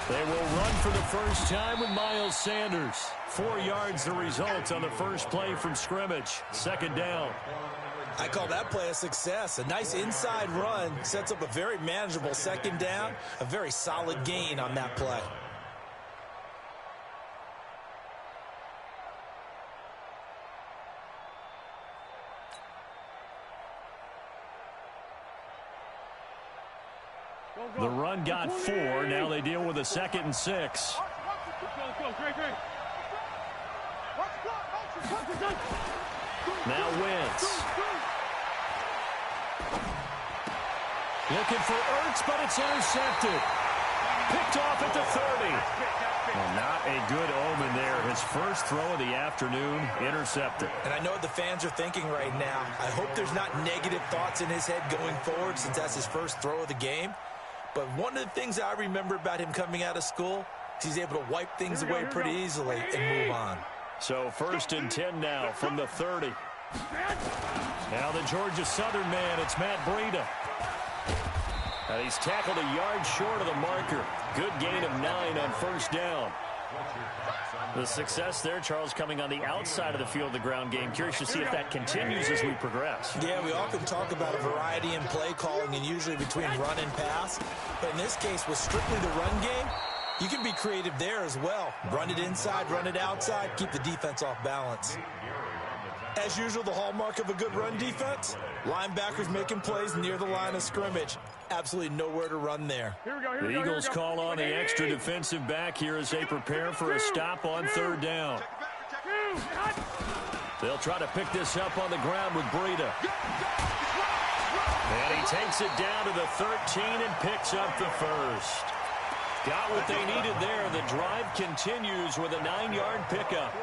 They will run for the first time with Miles Sanders. 4 yards the result on the first play from scrimmage. Second down. I call that play a success. A nice inside run sets up a very manageable second down. A very solid gain on that play. The run got 4. Now they deal with a 2nd and 6. Now Wentz. Looking for Ertz, but it's intercepted. Picked off at the 30. Well, not a good omen there. His first throw of the afternoon, intercepted. And I know what the fans are thinking right now. I hope there's not negative thoughts in his head going forward since that's his first throw of the game. But one of the things I remember about him coming out of school is he's able to wipe things away pretty easily and move on. So 1st and 10 now from the 30. Now the Georgia Southern man, it's Matt Breida. And he's tackled a yard short of the marker. Good gain of 9 on first down. The success there, Charles, coming on the outside of the field, the ground game. Curious to see if that continues as we progress. Yeah, we often talk about a variety in play calling and usually between run and pass. But in this case, with strictly the run game, you can be creative there as well. Run it inside, run it outside, keep the defense off balance. As usual, the hallmark of a good run defense, linebackers making plays near the line of scrimmage. Absolutely nowhere to run there. The Eagles call on the extra defensive back here as they prepare for a stop on 3rd down. They'll try to pick this up on the ground with Breida. And he takes it down to the 13 and picks up the first. Got what they needed there. The drive continues with a 9-yard pickup.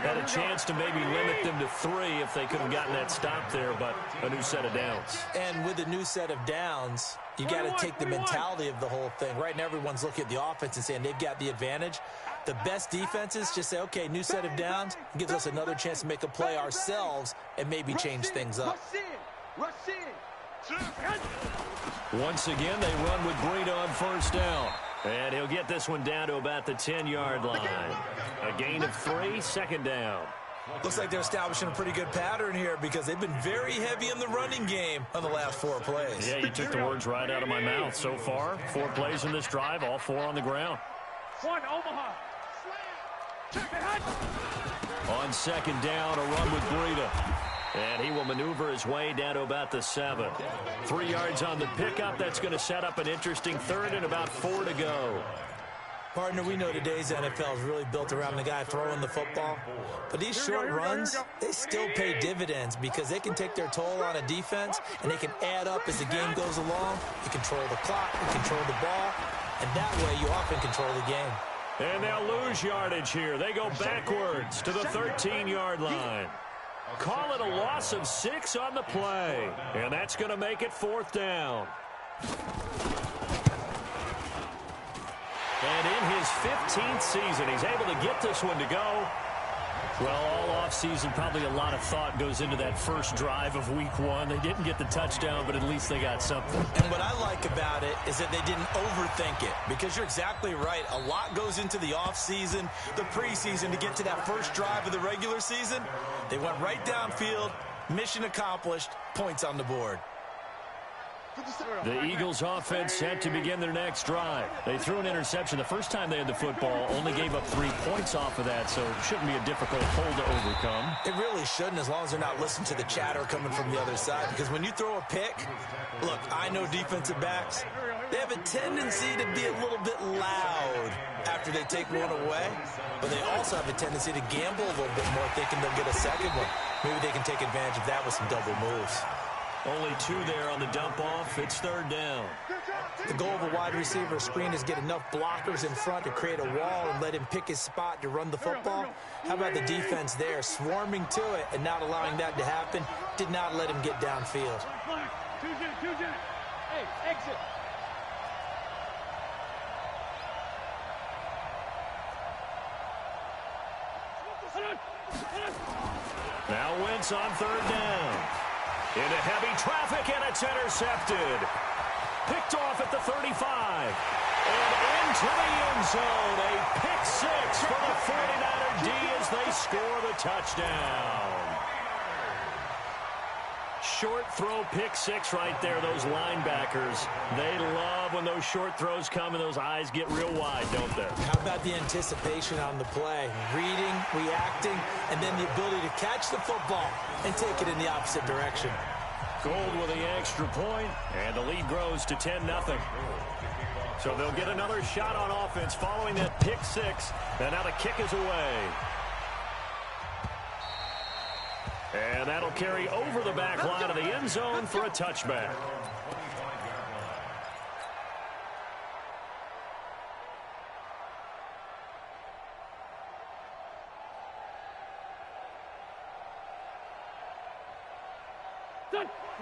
Had a chance to maybe limit them to 3 if they could have gotten that stop there, but a new set of downs. And with a new set of downs, you got to take the mentality of the whole thing. Right now, everyone's looking at the offense and saying they've got the advantage. The best defenses just say, okay, new set of downs, gives us another chance to make a play ourselves and maybe change things up. Once again, they run with Breida on first down. And he'll get this one down to about the 10-yard line. A gain of 3, second down. Looks like they're establishing a pretty good pattern here because they've been very heavy in the running game on the last 4 plays. Yeah, you took the words right out of my mouth. So far, 4 plays in this drive, all 4 on the ground. Omaha. On second down, a run with Breida. And he will maneuver his way down to about the 7. 3 yards on the pickup. That's going to set up an interesting 3rd and about 4 to go. Partner, we know today's NFL is really built around the guy throwing the football. But these short runs, they still pay dividends because they can take their toll on a defense and they can add up as the game goes along. You control the clock, you control the ball, and that way you often control the game. And they'll lose yardage here. They go backwards to the 13-yard line. Call it a loss of 6 on the play. And that's going to make it 4th down. And in his 15th season, he's able to get this one to go. Well, all offseason, probably a lot of thought goes into that first drive of week 1. They didn't get the touchdown, but at least they got something. And what I like about it is that they didn't overthink it, because you're exactly right. A lot goes into the offseason, the preseason, to get to that first drive of the regular season. They went right downfield, mission accomplished, points on the board. The Eagles offense set to begin their next drive. They threw an interception the first time they had the football, only gave up 3 points off of that, so it shouldn't be a difficult hole to overcome. It really shouldn't, as long as they're not listening to the chatter coming from the other side, because when you throw a pick, look, I know defensive backs, they have a tendency to be a little bit loud after they take one away, but they also have a tendency to gamble a little bit more, thinking they'll get a second one. Maybe they can take advantage of that with some double moves. Only 2 there on the dump off. It's 3rd down. The goal of a wide receiver screen is get enough blockers in front to create a wall and let him pick his spot to run the football. How about the defense there, swarming to it and not allowing that to happen? Did not let him get downfield. Hey, exit. Now Wentz on 3rd down. Into heavy traffic, and it's intercepted. Picked off at the 35. And into the end zone. A pick six for the 49er D as they score the touchdown. Short throw pick six right there, those linebackers. They love when those short throws come and those eyes get real wide, don't they? How about the anticipation on the play? Reading, reacting, and then the ability to catch the football and take it in the opposite direction. Gold with the extra point, and the lead grows to 10-0. So they'll get another shot on offense following that pick six, and now the kick is away. And that'll carry over the back line of the end zone for a touchback.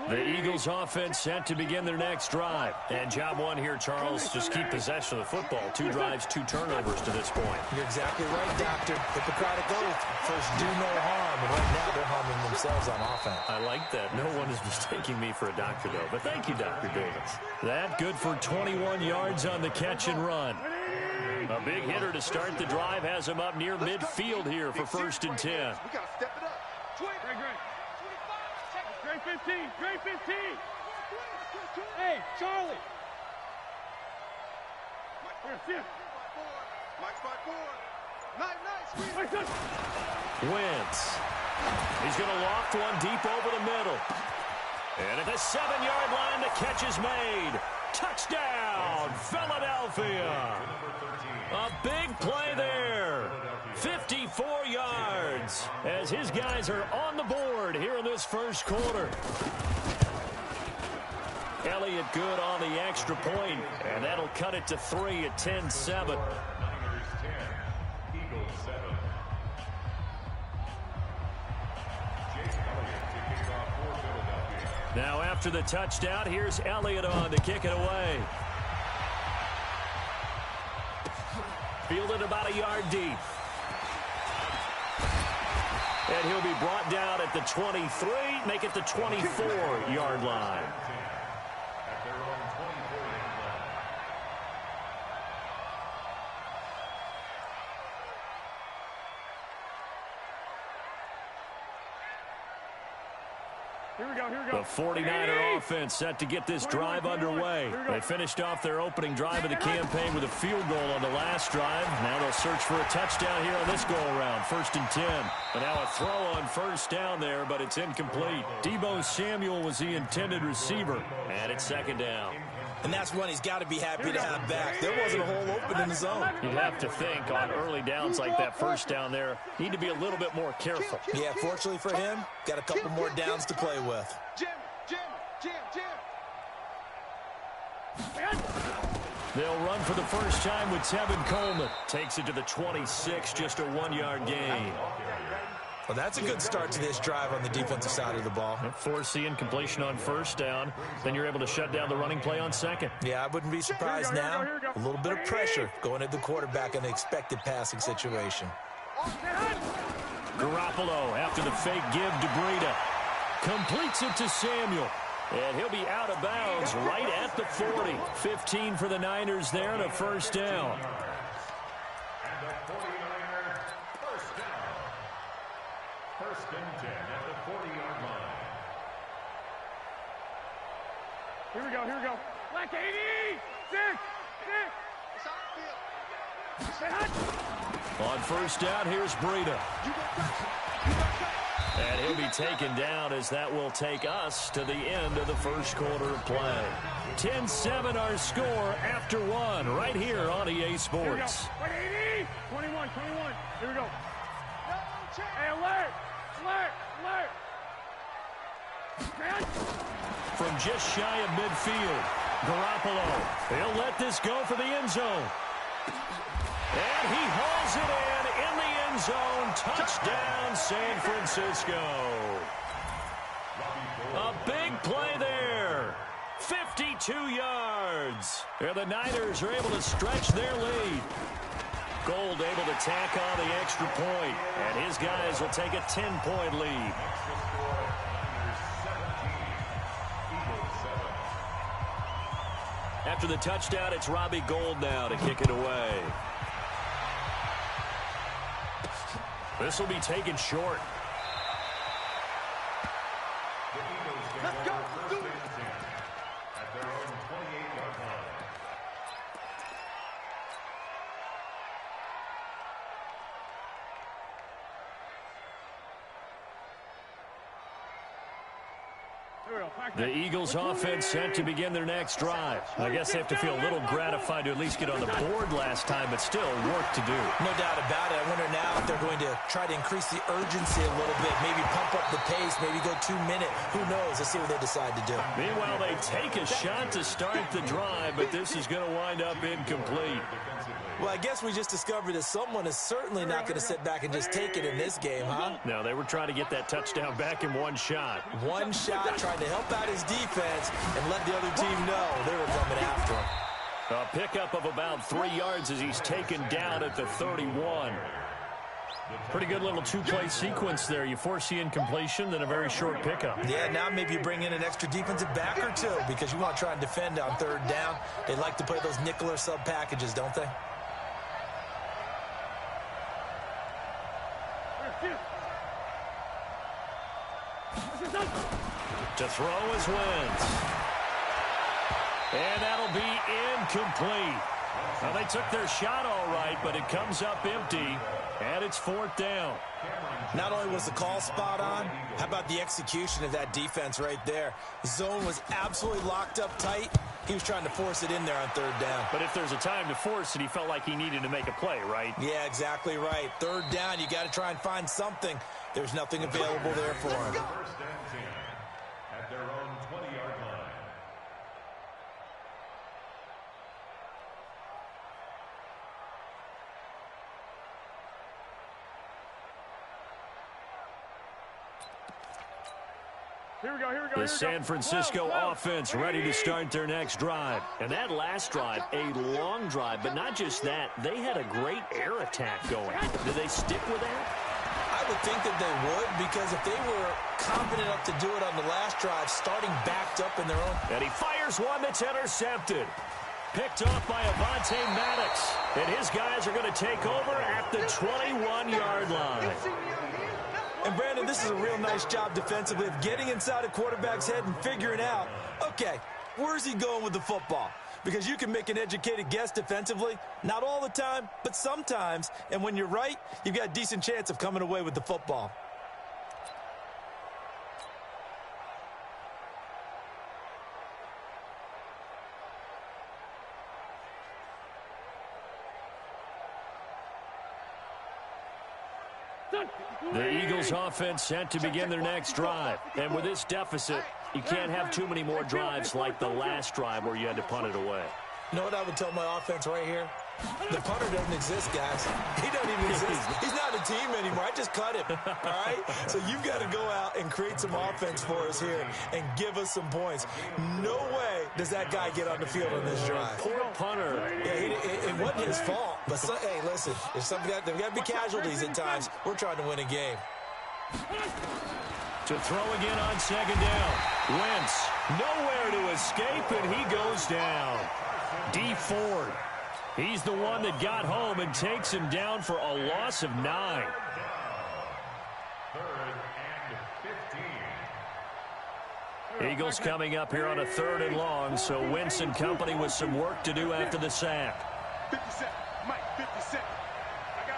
The Eagles offense set to begin their next drive. And job one here, Charles, just keep possession of the football. 2 drives, 2 turnovers to this point. You're exactly right, Doctor. Hippocratic oath. First, do no harm. And right now, they're harming themselves on offense. I like that. No one is mistaking me for a doctor, though. But thank you, Dr. Davis. That good for 21 yards on the catch and run. A big hitter to start the drive has him up near midfield here for 1st and 10. We got to step it up. Great 15. Great 15. Hey, Charlie. Mike's by 4. Nice. Wentz. He's going to loft one deep over the middle. And at the 7-yard line, the catch is made. Touchdown, Philadelphia. A big play there. 54 yards as his guys are on the board here in this first quarter. Elliott good on the extra point, and that'll cut it to 3 at 10-7. Now after the touchdown, here's Elliott on to kick it away. Fielded about a yard deep. And he'll be brought down at the 23, make it the 24-yard line. Here we go. The 49er offense set to get this drive underway. They finished off their opening drive of the campaign with a field goal on the last drive. Now they'll search for a touchdown here on this go-around. 1st and 10. And now a throw on 1st down there, but it's incomplete. Deebo Samuel was the intended receiver, and it's 2nd down. And that's one he's got to be happy to have back. There wasn't a hole open in the zone. You'd have to think on early downs like that 1st down there, need to be a little bit more careful. Yeah, fortunately for him, got a couple more downs to play with. They'll run for the first time with Tevin Coleman. Takes it to the 26, just a 1-yard gain. Well, that's a good start to this drive on the defensive side of the ball. Force the incompletion on 1st down. Then you're able to shut down the running play on 2nd. Yeah, I wouldn't be surprised now. A little bit of pressure going at the quarterback in an expected passing situation. Garoppolo after the fake give to Breida. Completes it to Samuel. And he'll be out of bounds right at the 40. 15 for the Niners there and a 1st down. Here we go. Black 80. 6. On 1st down, here's Breida. And he'll be taken down as that will take us to the end of the first quarter of play. 10-7 our score after 1 right here on EA Sports. 21. Here we go. Hey, alert. From just shy of midfield, Garoppolo. He'll let this go for the end zone. And he hauls it in the end zone. Touchdown, San Francisco. A big play there. 52 yards. And the Niners are able to stretch their lead. Gold able to tack on the extra point, and his guys will take a 10-point lead. After the touchdown, it's Robbie Gould now to kick it away. This will be taken short. Let's go. Do it. At their own 28-yard line. The Eagles offense set to begin their next drive. I guess they have to feel a little gratified to at least get on the board last time, but still work to do. No doubt about it. I wonder now if they're going to try to increase the urgency a little bit, maybe pump up the pace, maybe go 2 minute. Who knows? Let's see what they decide to do. Meanwhile, they take a shot to start the drive, but this is going to wind up incomplete. Well, I guess we just discovered that someone is certainly not going to sit back and just take it in this game, huh? No, they were trying to get that touchdown back in one shot. One shot, trying to help out his defense and let the other team know they were coming after him. A pickup of about 3 yards as he's taken down at the 31. Pretty good little two-play sequence there. You force the incompletion, then a very short pickup. Yeah, now maybe you bring in an extra defensive back or two because you want to try and defend on third down. They like to play those nickel or sub packages, don't they? To throw is Wentz. And that'll be incomplete. Well, they took their shot all right, but it comes up empty, and it's fourth down. Not only was the call spot on, how about the execution of that defense right there? The zone was absolutely locked up tight. He was trying to force it in there on third down. But if there's a time to force it, he felt like he needed to make a play, right? Yeah, exactly right. Third down, you got to try and find something. There's nothing available there for him. First and 10 at their own 20-yard line. Here we go. The San Francisco offense ready to start their next drive. And that last drive, a long drive, but not just that. They had a great air attack going. Do they stick with that? I would think that they would, because if they were confident enough to do it on the last drive, starting backed up in their own... And he fires one that's intercepted. Picked off by Avonte Maddox. And his guys are going to take over at the 21-yard line. And, Brandon, this is a real nice job defensively of getting inside a quarterback's head and figuring out, okay, where's he going with the football? Because you can make an educated guess defensively, not all the time, but sometimes. And when you're right, you've got a decent chance of coming away with the football. The Eagles offense set to begin their next drive. And with this deficit, you can't have too many more drives like the last drive where you had to punt it away. You know what I would tell my offense right here? The punter doesn't exist, guys. He doesn't even exist. He's not a team anymore. I just cut him, all right? So you've got to go out and create some offense for us here and give us some points. No way does that guy get on the field on this drive. Poor punter. Yeah, it wasn't his fault. But, hey, listen, there's got to be casualties at times. We're trying to win a game. To throw again on second down. Wentz nowhere to escape, and he goes down. D. Ford. He's the one that got home and takes him down for a loss of 9. Third and 15. Eagles coming up here on a 3rd and long, so Wentz and company with some work to do after the sack. 57. Mike, 57. I got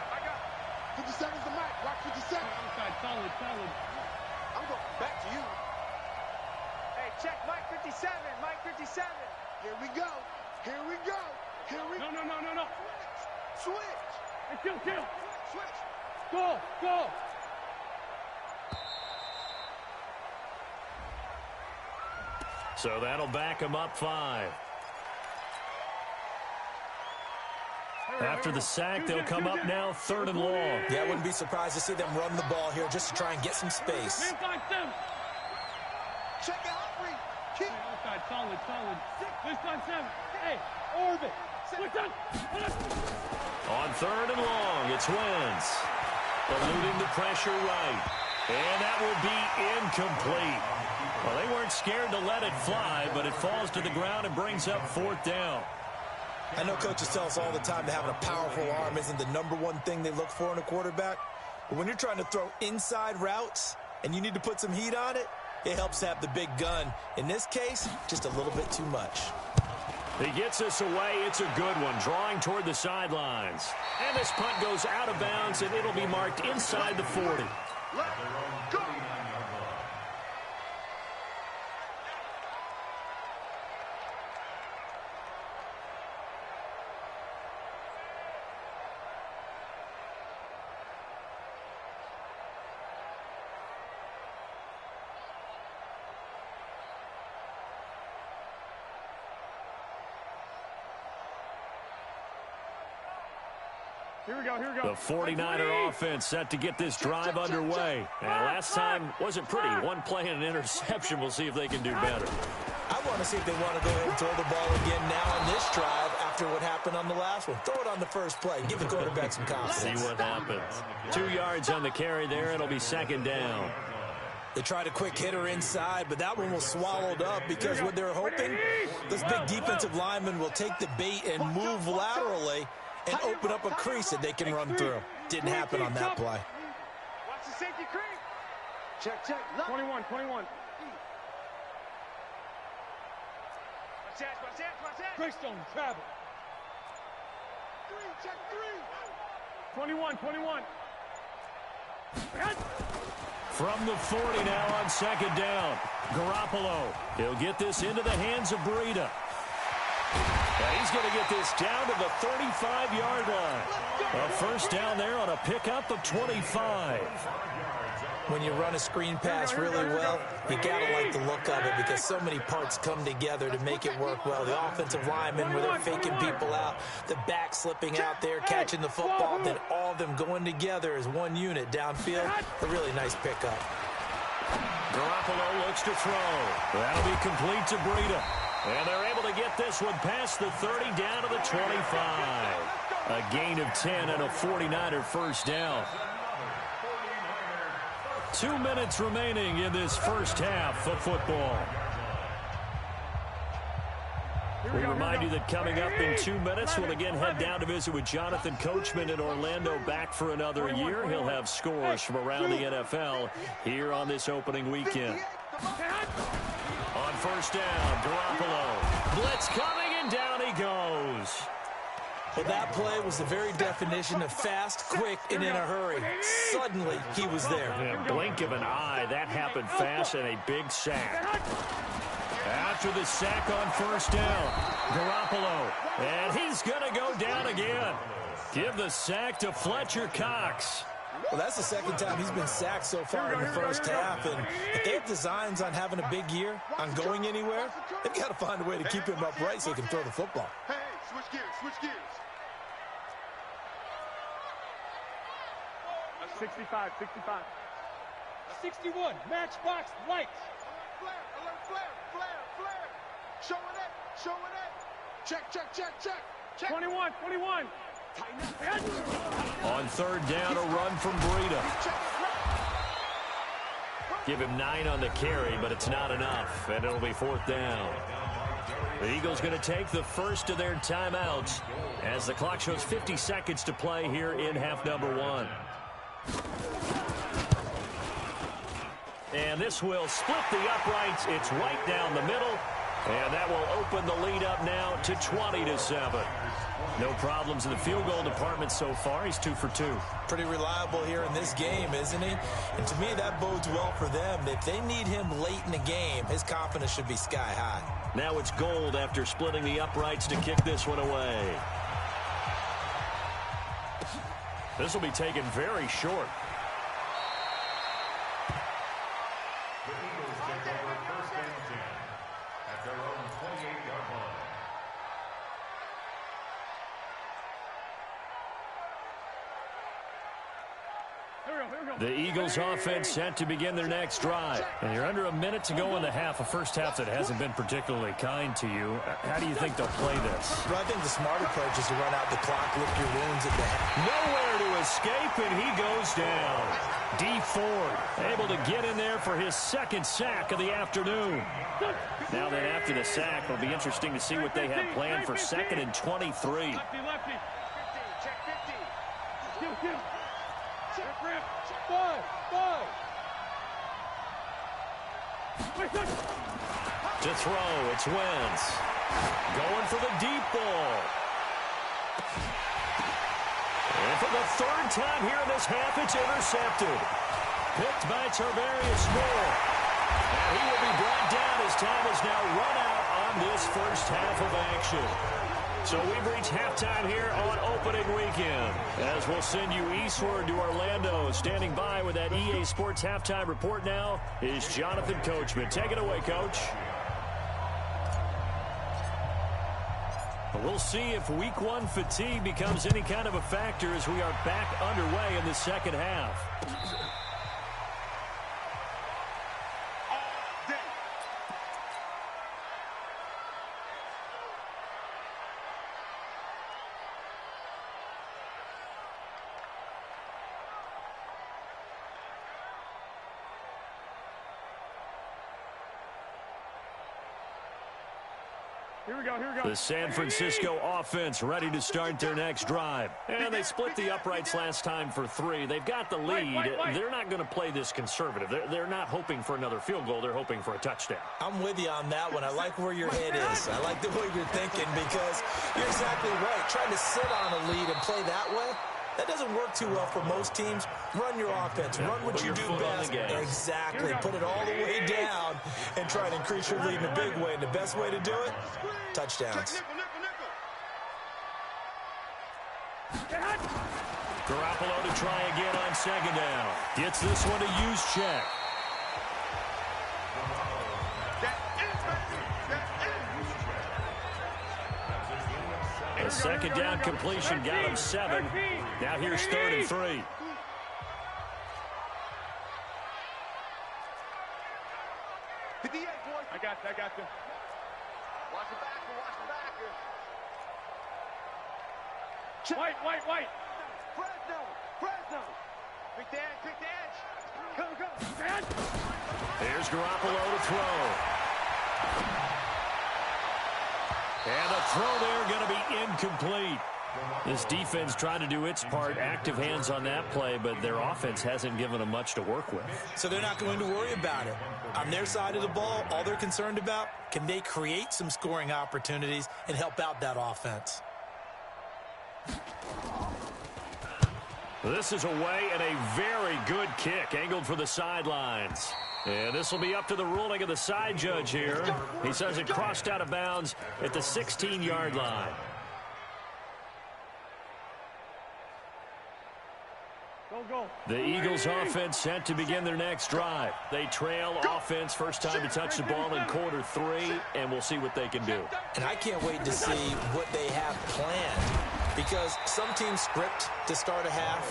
57's the mic. Rock 57. Outside, solid. I'm going back to you. Hey, check Mike 57. Mike 57. Here we go. No. Switch. Hey, kill. Switch. Go. So that'll back him up 5. After the sack, they'll come up now 3rd and long. Yeah, I wouldn't be surprised to see them run the ball here just to try and get some space. Check out 3. Keep. Outside, solid. 6-7. Hey, orbit. On 3rd and long, it's Wentz. Eluding the pressure right. And that will be incomplete. Well, they weren't weren't scared to let it fly, but it falls to the ground and brings up 4th down. I know coaches tell us all the time that having a powerful arm isn't the #1 thing they look for in a quarterback. But when you're trying to throw inside routes and you need to put some heat on it, it helps to have the big gun. In this case, just a little bit too much. He gets us away. It's a good one, drawing toward the sidelines. And this punt goes out of bounds, and it'll be marked inside the 40. Let's go. Here we go, here we go. The 49er offense set to get this drive underway. And last time wasn't pretty. One play and an interception. We'll see if they can do better. I want to see if they want to go ahead and throw the ball again now on this drive after what happened on the last one. Throw it on the first play. Give the quarterback some confidence. See what happens. 2 yards on the carry there. It'll be 2nd down. They tried a quick hitter inside, but that one was swallowed up because what they're hoping, this big defensive lineman will take the bait and move laterally and open up a crease that they can run through. Didn't happen on that play. Watch the safety creep. Check. 21. Watch that. Greystone, travel. 3, check 3. 21. From the 40 now on 2nd down. Garoppolo. He'll get this into the hands of Breida. And he's going to get this down to the 35-yard line. A 1st down there on a pickup of 25. When you run a screen pass really well, you got to like the look of it because so many parts come together to make it work well. The offensive linemen, where they're faking people out, the back slipping out there, catching the football, then all of them going together as one unit downfield. A really nice pickup. Garoppolo looks to throw. That'll be complete to Breida. And they're able to get this one past the 30 down to the 25. A gain of 10 and a 49er 1st down. 2 minutes remaining in this 1st half of football. We remind you that coming up in 2 minutes, we'll again head down to visit with Jonathan Coachman in Orlando, back for another year. He'll have scores from around the NFL here on this opening weekend. On 1st down, Garoppolo. Blitz coming, and down he goes. Well, that play was the very definition of fast, quick, and in a hurry. Suddenly, he was there. In a blink of an eye, that happened fast, and a big sack. After the sack on 1st down, Garoppolo. And he's going to go down again. Give the sack to Fletcher Cox. Well, that's the 2nd time he's been sacked so far in the 1st half. And if they have designs on having a big year, on going anywhere, they've got to find a way to keep him upright so he can throw the football. Hey, switch gears. 65. 61, matchbox lights. Alert flare. Showing it. Check. 21. On 3rd down, a run from Breida. Give him 9 on the carry, but it's not enough, and it'll be 4th down. The Eagles going to take the first of their timeouts as the clock shows 50 seconds to play here in half number 1. And this will split the uprights. It's right down the middle, and that will open the lead up now to 20-7. No problems in the field goal department so far. He's 2 for 2. Pretty reliable here in this game, isn't he? And to me, that bodes well for them. If they need him late in the game, his confidence should be sky high. Now it's Gold after splitting the uprights to kick this one away. This will be taken very short. The Eagles take over 1st and 10 at their own 28-yard line. Here we go. The Eagles offense set to begin their next drive. And you're under a minute to go in the half, a first half that hasn't been particularly kind to you. How do you think they'll play this? Well, I think the smart approach is to run out the clock, lick your wounds at the half. Nowhere to escape, and he goes down. D. Ford able to get in there for his second sack of the afternoon. Now then, after the sack, it'll be interesting to see what they have planned for 2nd and 23. To throw, it's Wentz. Going for the deep ball. And for the third time here in this half, it's intercepted. Picked by Tarvarius Moore. And he will be brought down as time is now run out on this first half of action. So we've reached halftime here on opening weekend. As we'll send you eastward to Orlando. Standing by with that EA Sports halftime report now is Jonathan Coachman. Take it away, Coach. We'll see if week one fatigue becomes any kind of a factor as we are back underway in the second half. Here we go. The San Francisco offense ready to start their next drive. And they split the uprights last time for 3. They've got the lead. They're not going to play this conservative. They're not hoping for another field goal. They're hoping for a touchdown. I'm with you on that one. I like where your head is. I like the way you're thinking because you're exactly right. Trying to sit on a lead and play that way, that doesn't work too well for most teams. Run your offense. Run what you do best. Exactly. Put it all the way down and try to increase your lead in a big way. And the best way to do it, touchdowns. Garoppolo to try again on 2nd down. Gets this one to Juszczyk. A 2nd down completion got him 7. Now here's 3rd and 3. I got you. Watch the backer. White. Fresno. Quick edge. Go. Here's Garoppolo to throw. And the throw there going to be incomplete. This defense trying to do its part. Active hands on that play, but their offense hasn't given them much to work with. So they're not going to worry about it. On their side of the ball, all they're concerned about, can they create some scoring opportunities and help out that offense? This is away and a very good kick angled for the sidelines. And this will be up to the ruling of the side judge here. He says it crossed out of bounds at the 16-yard line. Go. The Eagles offense set to begin their next drive. They trail offense, first time to touch the ball in quarter 3, and we'll see what they can do. And I can't wait to see what they have planned because some teams script to start a half.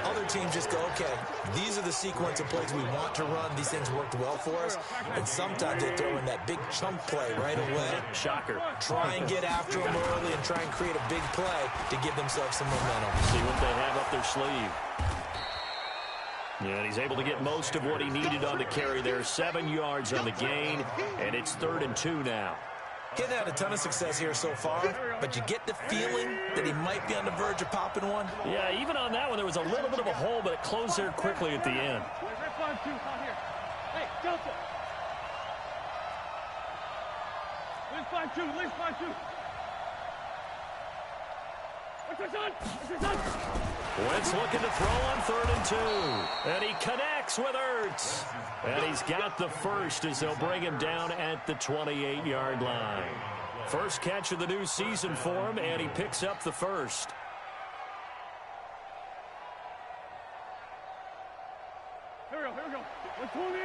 Other teams just go, okay, these are the sequence of plays we want to run. These things worked well for us. And sometimes they throw in that big chunk play right away. Shocker. Try and get after them early and try and create a big play to give themselves some momentum. See what they have up their sleeve. Yeah, and he's able to get most of what he needed on the carry there. 7 yards on the gain, and it's 3rd and 2 now. He hasn't had a ton of success here so far, but you get the feeling that he might be on the verge of popping one. Yeah, even on that one, there was a little bit of a hole, but it closed there quickly at the end. Hey, Delta. Leave 5-2. Wentz looking to throw on 3rd and 2. And he connects with Ertz. And he's got the first as they'll bring him down at the 28-yard line. First catch of the new season for him, and he picks up the first. Here we go. 120.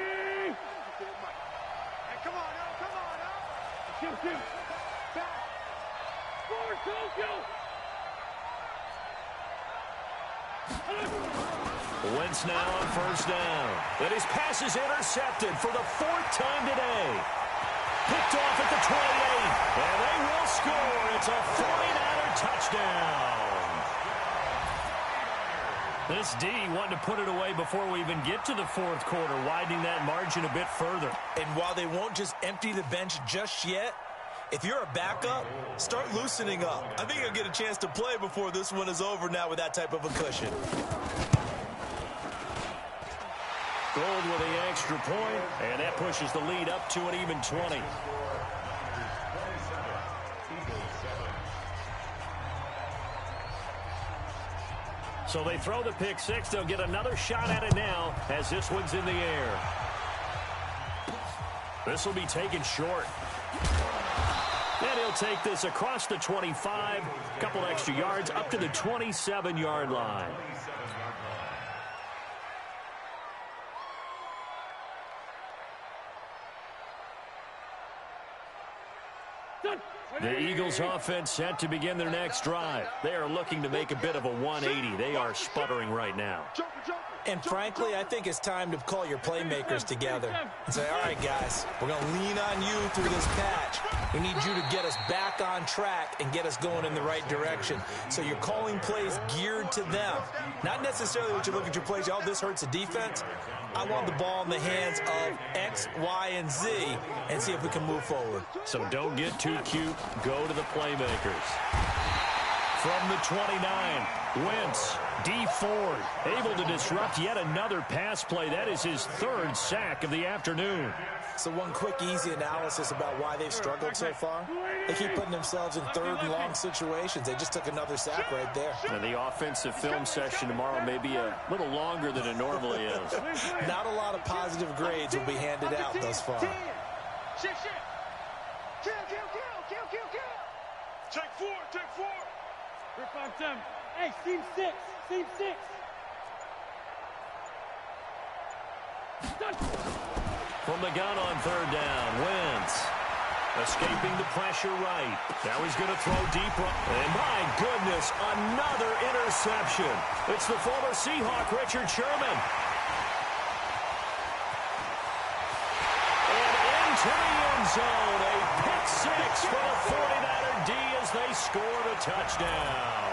Hey, come on now. Shoot. Back. Forward, Tokyo. Wentz now on first down. And his pass is intercepted for the 4th time today. Picked off at the 28. And they will score. It's a 49er touchdown. This D wanted to put it away before we even get to the 4th quarter, widening that margin a bit further. And while they won't just empty the bench just yet, if you're a backup, start loosening up. I think you'll get a chance to play before this one is over now with that type of a cushion. Gold with the extra point, and that pushes the lead up to an even 20. So they throw the pick six. They'll get another shot at it now as this one's in the air. This will be taken short. And he'll take this across the 25, a couple extra yards up to the 27-yard line. The Eagles offense set to begin their next drive. They are looking to make a bit of a 180. They are sputtering right now. And frankly, I think it's time to call your playmakers together and say, all right, guys, we're going to lean on you through this patch. We need you to get us back on track and get us going in the right direction. So you're calling plays geared to them. Not necessarily what you look at your plays, oh, this hurts the defense. I want the ball in the hands of X, Y, and Z and see if we can move forward. So don't get too cute. Go to the playmakers. From the 29, Wentz, D. Ford, able to disrupt yet another pass play. That is his 3rd sack of the afternoon. So one quick, easy analysis about why they've struggled so far. They keep putting themselves in 3rd and long situations. They just took another sack right there. And the offensive film session tomorrow may be a little longer than it normally is. Not a lot of positive grades will be handed out thus far. Shit. Kill. Take 4. Rip 5-10. Hey, seam 6. From the gun on 3rd down, Wentz escaping the pressure right. Now he's going to throw deep. And my goodness, another interception. It's the former Seahawk, Richard Sherman. And into the end zone, a pick six for the 49er D as they score the touchdown.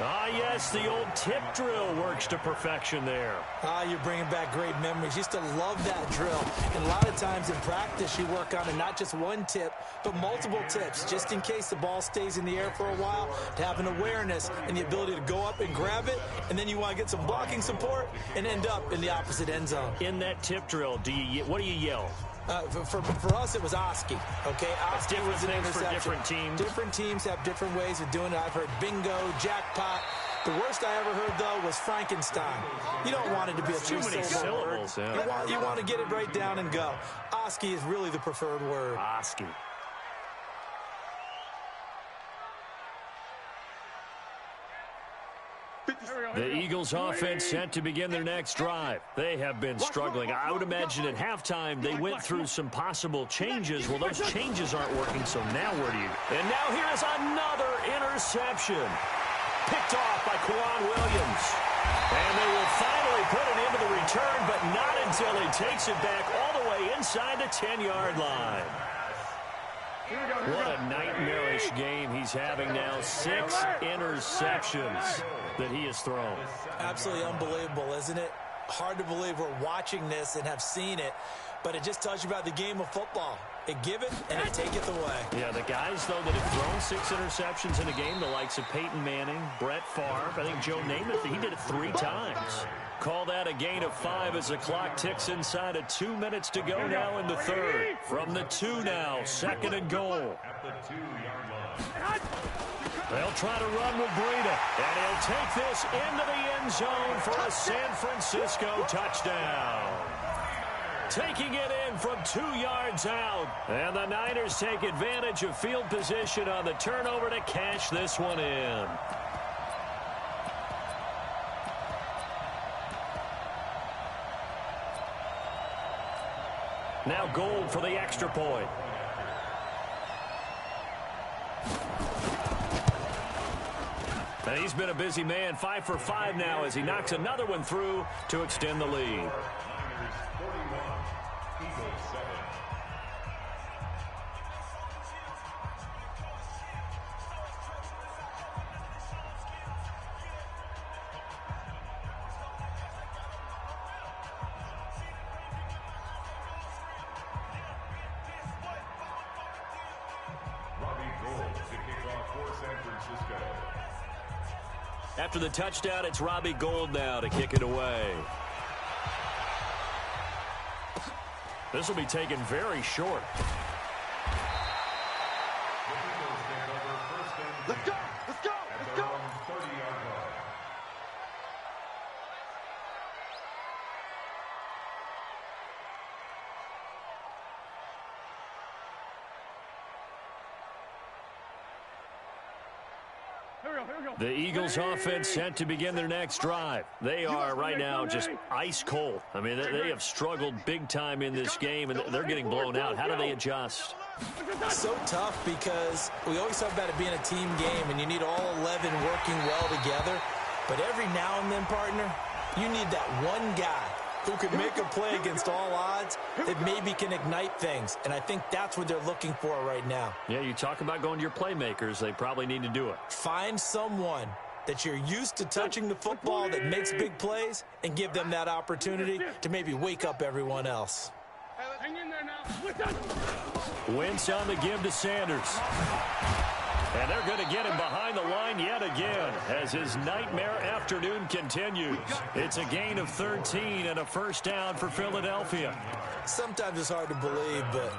Ah, yes, the old tip drill works to perfection there. Ah, you're bringing back great memories. Used to love that drill. And a lot of times in practice, you work on it, not just one tip, but multiple tips, just in case the ball stays in the air for a while, to have an awareness and the ability to go up and grab it, and then you want to get some blocking support and end up in the opposite end zone. In that tip drill, what do you yell? For us, it was Oski. Okay, Oski was an interception. For different teams. Different teams have different ways of doing it. I've heard bingo, jackpot. The worst I ever heard, though, was Frankenstein. You don't want it to be a too many syllables. Yeah. You want to get it right down and go. Oski is really the preferred word. Oski. The Eagles offense set to begin their next drive. They have been struggling. I would imagine at halftime they went through some possible changes. Well, those changes aren't working, so now where do you? And now here is another interception. Picked off by Quan Williams. And they will finally put it into the return, but not until he takes it back all the way inside the 10-yard line. What a nightmarish game he's having now. 6 interceptions that he has thrown. Absolutely unbelievable, isn't it? Hard to believe we're watching this and have seen it, but it just tells you about the game of football. It give it and it taketh away. Yeah, the guys, though, that have thrown 6 interceptions in a game, the likes of Peyton Manning, Brett Favre, I think Joe Namath, he did it 3 times. Call that a gain of 5 as the clock ticks inside of 2 minutes to go now in the 3rd. From the 2 now, 2nd and goal. At the 2-yard line. They'll try to run with Breida, and he'll take this into the end zone for a San Francisco touchdown. Taking it in from 2 yards out. And the Niners take advantage of field position on the turnover to cash this one in. Now Gold for the extra point. And he's been a busy man, 5 for 5 now as he knocks another one through to extend the lead. Niners 41, Eagles 7. After the touchdown, it's Robbie Gould now to kick it away. This will be taken very short. Let's go! Let's go! Let's go! 30-yard line. The Eagles offense set to begin their next drive. They are right now just ice cold. I mean, they have struggled big time in this game, and they're getting blown out. How do they adjust? So tough because we always talk about it being a team game, and you need all 11 working well together. But every now and then, partner, you need that one guy who can make a play against all odds that maybe can ignite things. And I think that's what they're looking for right now. Yeah, you talk about going to your playmakers. They probably need to do it. Find someone that you're used to touching the football that makes big plays and give them that opportunity to maybe wake up everyone else. Hang in there now. Wentz on the give to Sanders. And they're going to get him behind the line yet again as his nightmare afternoon continues. It's a gain of 13 and a first down for Philadelphia. Sometimes it's hard to believe, but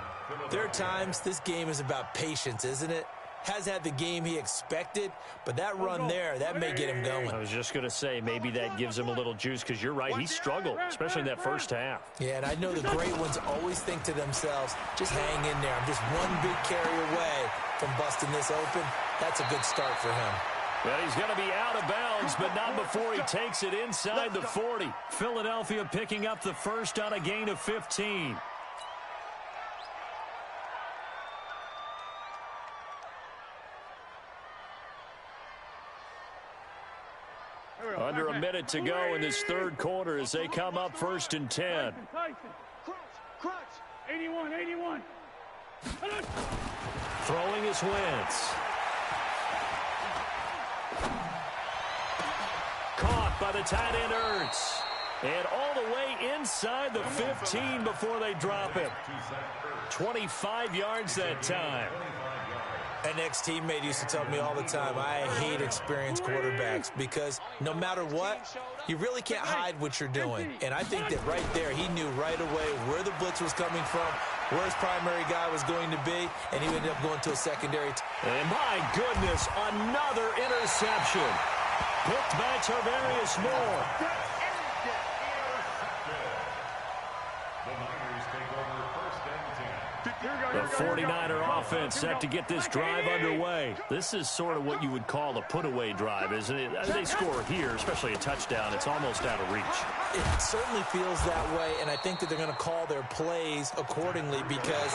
there are times this game is about patience, isn't it? Has had the game he expected, but that run there, that may get him going. I was just going to say, maybe that gives him a little juice because you're right, he struggled, especially in that first half. Yeah, and I know the great ones always think to themselves, just hang in there. I'm just one big carry away from busting this open. That's a good start for him. Well, he's going to be out of bounds, but not before he takes it inside the 40. Philadelphia picking up the first on a gain of 15. Under a minute to go in this third quarter as they come up first and 10. Crunch. 81. Throwing is Wentz. Caught by the tight end Ertz. And all the way inside the 15 before they drop him. 25 yards that time. An ex-teammate used to tell me all the time, I hate experienced quarterbacks because no matter what, you really can't hide what you're doing. And I think that right there, he knew right away where the blitz was coming from, where his primary guy was going to be, and he ended up going to a secondary. And my goodness, another interception. Picked by Tarvarius Moore. The 49er offense set to get this drive underway. This is sort of what you would call a put-away drive, isn't it? As they score here, especially a touchdown, it's almost out of reach. It certainly feels that way, and I think that they're going to call their plays accordingly because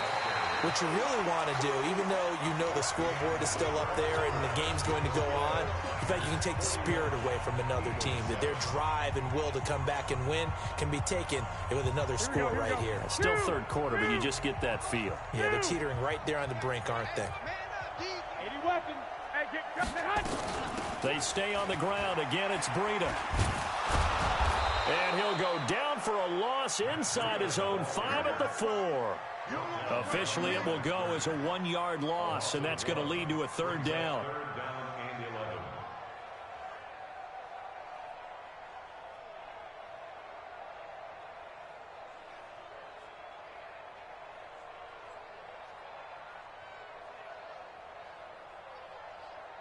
what you really want to do, even though you know the scoreboard is still up there and the game's going to go on, in fact, you can take the spirit away from another team, that their drive and will to come back and win can be taken with another score right here. It's still third quarter, but you just get that feel. Yeah, they're teetering right there on the brink, aren't they? 80 weapon. Hey, they stay on the ground. Again, it's Breida. And he'll go down for a loss inside his own 5 at the 4. Officially, it will go as a 1-yard loss, and that's going to lead to a third down.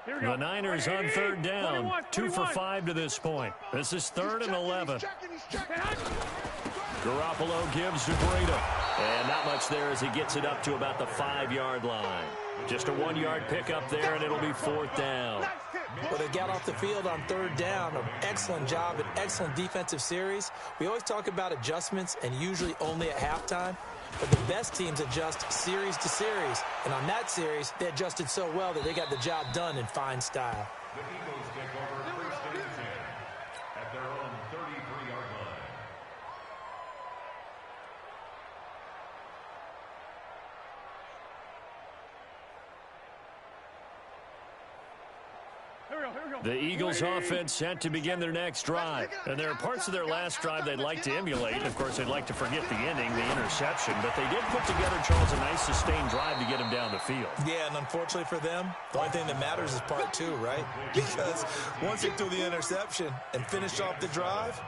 The Niners on third down, 2 for 5 to this point. This is 3rd and 11. Garoppolo gives to Breida. And not much there as he gets it up to about the 5-yard line. Just a 1-yard pickup there, and it'll be 4th down. Well, they got off the field on third down. An excellent job, an excellent defensive series. We always talk about adjustments, and usually only at halftime. But the best teams adjust series to series. And on that series, they adjusted so well that they got the job done in fine style. The Eagles take over first and 10 at their own 33-yard line. The Eagles offense set to begin their next drive. And there are parts of their last drive they'd like to emulate. Of course, they'd like to forget the ending, the interception. But they did put together, Charles, a nice sustained drive to get him down the field. Yeah, and unfortunately for them, the only thing that matters is part two, right? Because once they threw the interception and finished off the drive,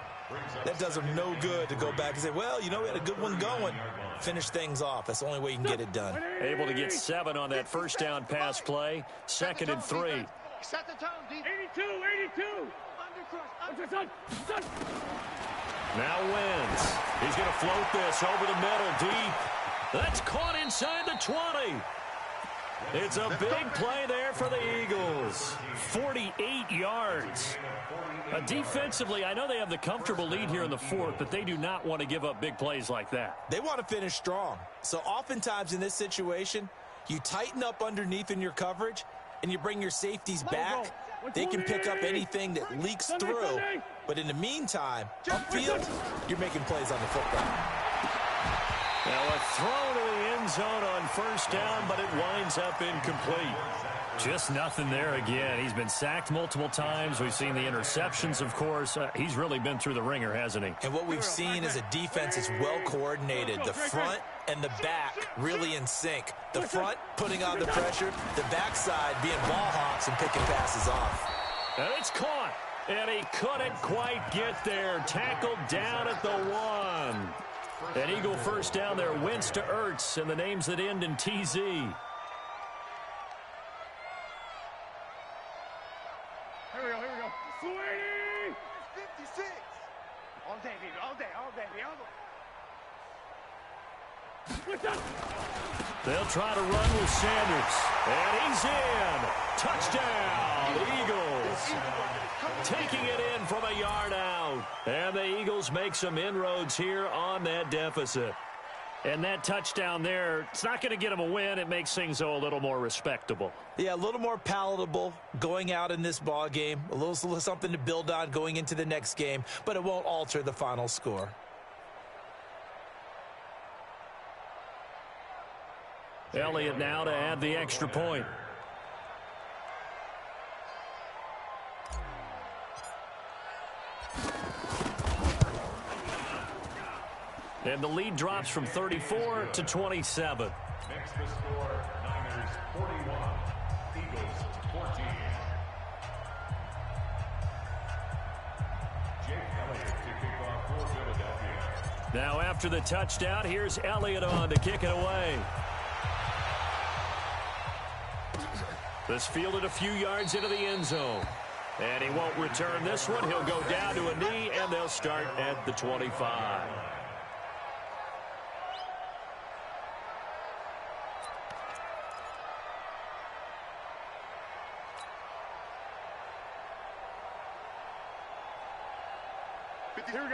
that does them no good to go back and say, well, you know, we had a good one going. Finish things off. That's the only way you can get it done. Able to get 7 on that first down pass play. 2nd and 3. Set the tone, D. 82, 82. Now wins. He's going to float this over the middle deep. That's caught inside the 20. It's a big play there for the Eagles. 48 yards. Defensively, I know they have the comfortable lead here in the 4th, but they do not want to give up big plays like that. They want to finish strong. So oftentimes in this situation, you tighten up underneath in your coverage, and you bring your safeties back. They can pick up anything that leaks through. But in the meantime, upfield, you're making plays on the football. Now a throw to the end zone on first down, but it winds up incomplete. Just nothing there again. He's been sacked multiple times. We've seen the interceptions, of course. He's really been through the ringer, hasn't he? And what we've seen is a defense is well coordinated. The front and the back really in sync. The front putting on the pressure, the backside being ball hawks and picking passes off. And it's caught. And he couldn't quite get there. Tackled down at the 1. An Eagle first down there. Wentz to Ertz, and the names that end in TZ. Here we go. Sweetie! 56. All day, baby. All day. They'll try to run with Sanders. And he's in. Touchdown, Eagles. Taking it in from a yard out. And the Eagles make some inroads here on that deficit. And that touchdown there, it's not going to get them a win. It makes things, though, a little more respectable. Yeah, a little more palatable going out in this ball game. A little something to build on going into the next game, but it won't alter the final score. Elliott now to add the extra point. And the lead drops from 34 to 27. Makes the score Niners 41, Eagles 14. Jake Elliott to kick off for Philadelphia. Now after the touchdown, here's Elliott on to kick it away. This fielded a few yards into the end zone. And he won't return this one. He'll go down to a knee, and they'll start at the 25.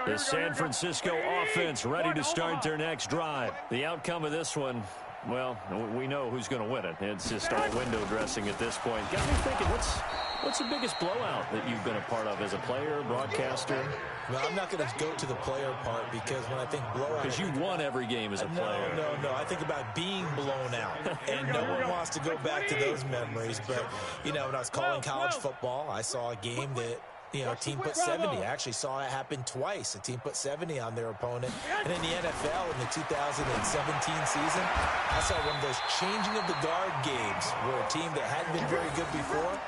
The San Francisco offense ready to start their next drive. The outcome of this one, well, we know who's going to win it. It's just all window dressing at this point. Got me thinking, what's the biggest blowout that you've been a part of as a player, broadcaster? Well, I'm not going to go to the player part because when I think blowout... Because you won every game as a player. No. I think about being blown out. And no one wants to go back to those memories. But, you know, when I was calling college football, I saw a game that... You know, a team put 70. I actually saw it happen twice. A team put 70 on their opponent. And in the NFL in the 2017 season, I saw one of those changing of the guard games where a team that hadn't been very good before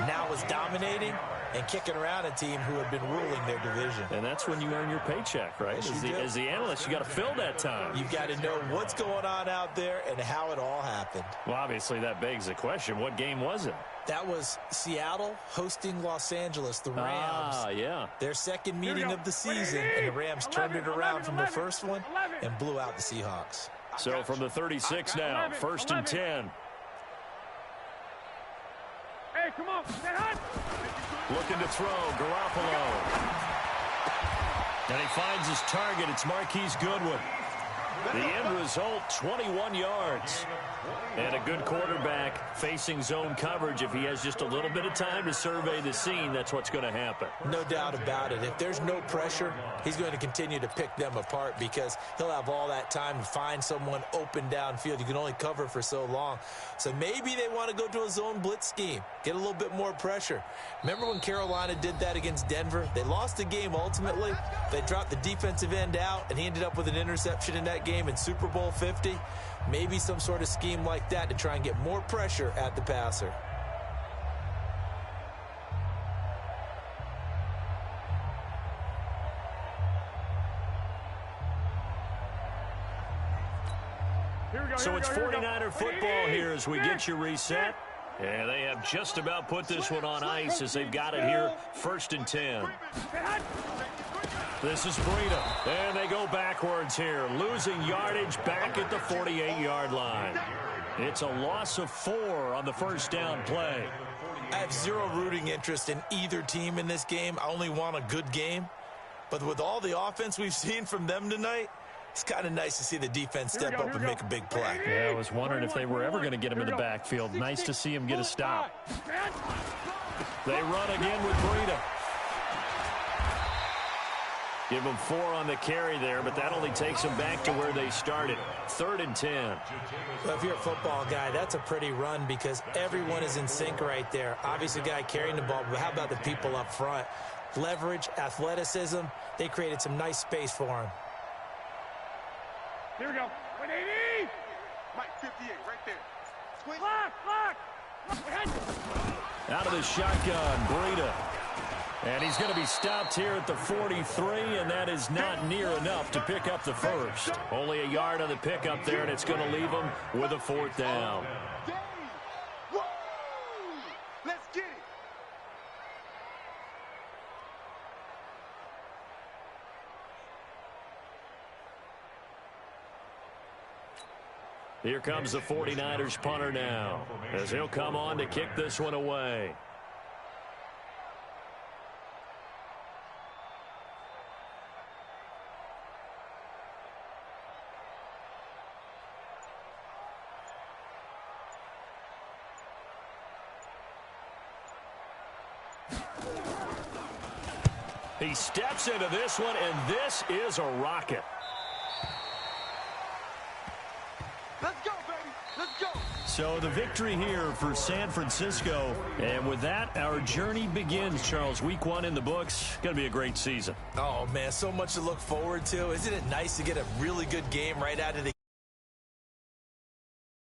now was dominating and kicking around a team who had been ruling their division. And that's when you earn your paycheck, right? Yes, As the analyst, you got to fill that time. You've got to know what's going on out there and how it all happened. Well, obviously, that begs the question, what game was it? That was Seattle hosting Los Angeles, the Rams. Ah, yeah. Their second meeting of the season, and the Rams turned it around from the first one and blew out the Seahawks. So from the 36 now, 1st and 10. Hey, come on. Stay hot. Looking to throw, Garoppolo. And he finds his target. It's Marquise Goodwin. The end result, 21 yards. And a good quarterback facing zone coverage. If he has just a little bit of time to survey the scene, that's what's going to happen. No doubt about it. If there's no pressure, he's going to continue to pick them apart because he'll have all that time to find someone open downfield. You can only cover for so long. So maybe they want to go to a zone blitz scheme, get a little bit more pressure. Remember when Carolina did that against Denver? They lost the game ultimately. They dropped the defensive end out, and he ended up with an interception in that game in Super Bowl 50. Maybe some sort of scheme like that to try and get more pressure at the passer. So it's 49er football here as we get you reset. And they have just about put this one on ice as they've got it here, 1st and 10. This is Breida, and they go backwards here, losing yardage back at the 48-yard line. It's a loss of 4 on the first down play. I have zero rooting interest in either team in this game. I only want a good game. But with all the offense we've seen from them tonight, it's kind of nice to see the defense step up and make a big play. Yeah, I was wondering if they were ever going to get him in the backfield. Nice to see him get a stop. They run again with Breida. Give them 4 on the carry there, but that only takes them back to where they started. 3rd and 10. Well, if you're a football guy, that's a pretty run because everyone is in sync right there. Obviously, guy carrying the ball, but how about the people up front? Leverage, athleticism, they created some nice space for him. Here we go. 180. Mike 58 right there. Switch. Lock. Out of the shotgun, Breida. And he's going to be stopped here at the 43, and that is not near enough to pick up the first. Only a yard on the pickup there, and it's going to leave him with a 4th down. Let's get it. Here comes the 49ers punter now, as he'll come on to kick this one away. He steps into this one, and this is a rocket. Let's go, baby. Let's go. So the victory here for San Francisco. And with that, our journey begins, Charles. Week 1 in the books. Going to be a great season. Oh, man, so much to look forward to. Isn't it nice to get a really good game right out of the